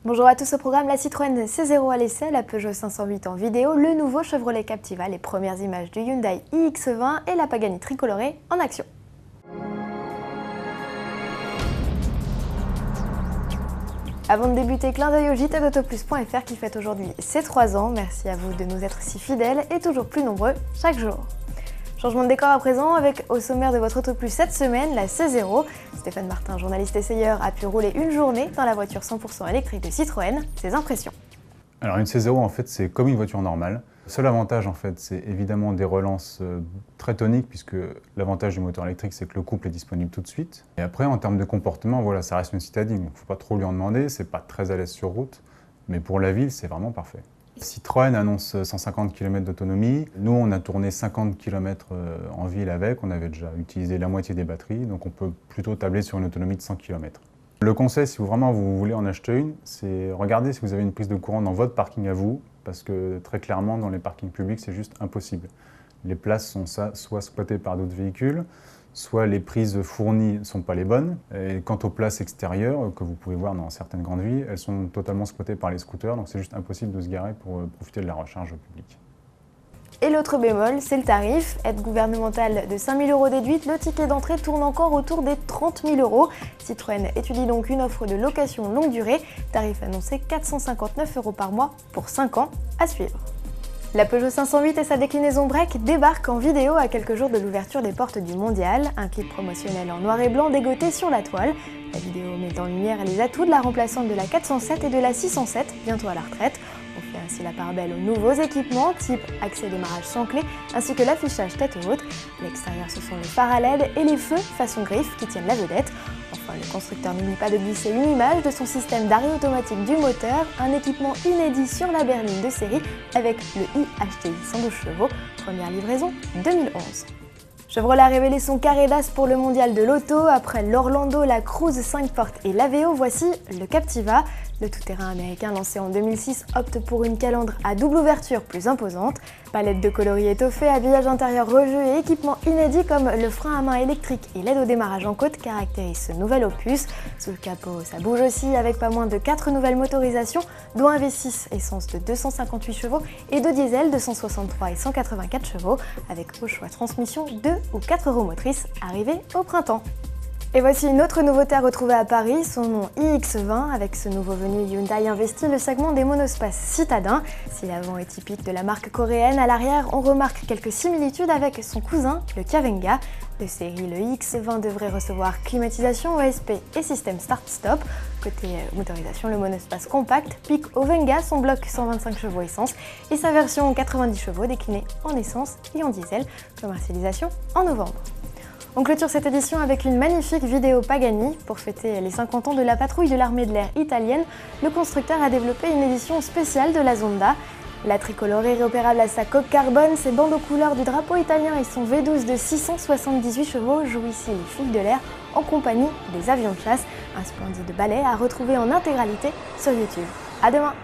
Bonjour à tous, au programme la Citroën C0 à l'essai, la Peugeot 508 en vidéo, le nouveau Chevrolet Captiva, les premières images du Hyundai iX20 et la Pagani tricolorée en action. Avant de débuter, clin d'œil au JT d'Autoplus.fr qui fête aujourd'hui ses 3 ans. Merci à vous de nous être si fidèles et toujours plus nombreux chaque jour. Changement de décor à présent avec au sommaire de votre Autoplus cette semaine, la C0. Stéphane Martin, journaliste essayeur, a pu rouler une journée dans la voiture 100% électrique de Citroën. Ses impressions. Alors une C0 en fait c'est comme une voiture normale. Le seul avantage en fait c'est évidemment des relances très toniques puisque l'avantage du moteur électrique c'est que le couple est disponible tout de suite. Et après en termes de comportement voilà ça reste une citadine, donc il ne faut pas trop lui en demander, c'est pas très à l'aise sur route, mais pour la ville c'est vraiment parfait. Citroën annonce 150 km d'autonomie. Nous, on a tourné 50 km en ville avec. On avait déjà utilisé la moitié des batteries, donc on peut plutôt tabler sur une autonomie de 100 km. Le conseil, si vous voulez en acheter une, c'est regarder si vous avez une prise de courant dans votre parking à vous, parce que très clairement, dans les parkings publics, c'est juste impossible. Les places sont soit squattées par d'autres véhicules, soit les prises fournies ne sont pas les bonnes. Et quant aux places extérieures, que vous pouvez voir dans certaines grandes villes, elles sont totalement squattées par les scooters, donc c'est juste impossible de se garer pour profiter de la recharge publique. Et l'autre bémol, c'est le tarif. Aide gouvernementale de 5 000 € déduite, le ticket d'entrée tourne encore autour des 30 000 €. Citroën étudie donc une offre de location longue durée. Tarif annoncé 459 € par mois pour 5 ans, à suivre. La Peugeot 508 et sa déclinaison break débarquent en vidéo à quelques jours de l'ouverture des portes du mondial. Un clip promotionnel en noir et blanc dégoté sur la toile. La vidéo met en lumière les atouts de la remplaçante de la 407 et de la 607, bientôt à la retraite. On fait ainsi la part belle aux nouveaux équipements, type accès démarrage sans clé, ainsi que l'affichage tête haute. À l'extérieur, ce sont les phares à LED et les feux façon griffe qui tiennent la vedette. Enfin, le constructeur n'oublie pas de glisser une image de son système d'arrêt automatique du moteur, un équipement inédit sur la berline de série avec le iHTI 112 chevaux, première livraison 2011. Chevrolet a révélé son carré d'as pour le mondial de l'auto. Après l'Orlando, la Cruze 5 portes et l'Aveo, voici le Captiva. Le tout-terrain américain lancé en 2006 opte pour une calandre à double ouverture plus imposante. Palette de coloris étoffée, habillage intérieur revu et équipements inédits comme le frein à main électrique et l'aide au démarrage en côte caractérisent ce nouvel opus. Sous le capot, ça bouge aussi avec pas moins de 4 nouvelles motorisations, dont un V6 essence de 258 chevaux et 2 diesel de 163 et 184 chevaux, avec au choix transmission 2 ou 4 roues motrices arrivées au printemps. Et voici une autre nouveauté à retrouver à Paris, son nom iX20. Avec ce nouveau venu, Hyundai investit le segment des monospaces citadins. Si l'avant est typique de la marque coréenne, à l'arrière, on remarque quelques similitudes avec son cousin, le Kavenga. De série, le iX20 devrait recevoir climatisation OSP et système start-stop. Côté motorisation, le monospace compact pique au Venga son bloc 125 chevaux essence et sa version 90 chevaux déclinée en essence et en diesel, commercialisation en novembre. On clôture cette édition avec une magnifique vidéo Pagani. Pour fêter les 50 ans de la patrouille de l'armée de l'air italienne, le constructeur a développé une édition spéciale de la Zonda. La tricolorée réopérable à sa coque carbone, ses bandes aux couleurs du drapeau italien et son V12 de 678 chevaux jouent ici les filles de l'air en compagnie des avions de chasse. Un splendide ballet à retrouver en intégralité sur YouTube. À demain!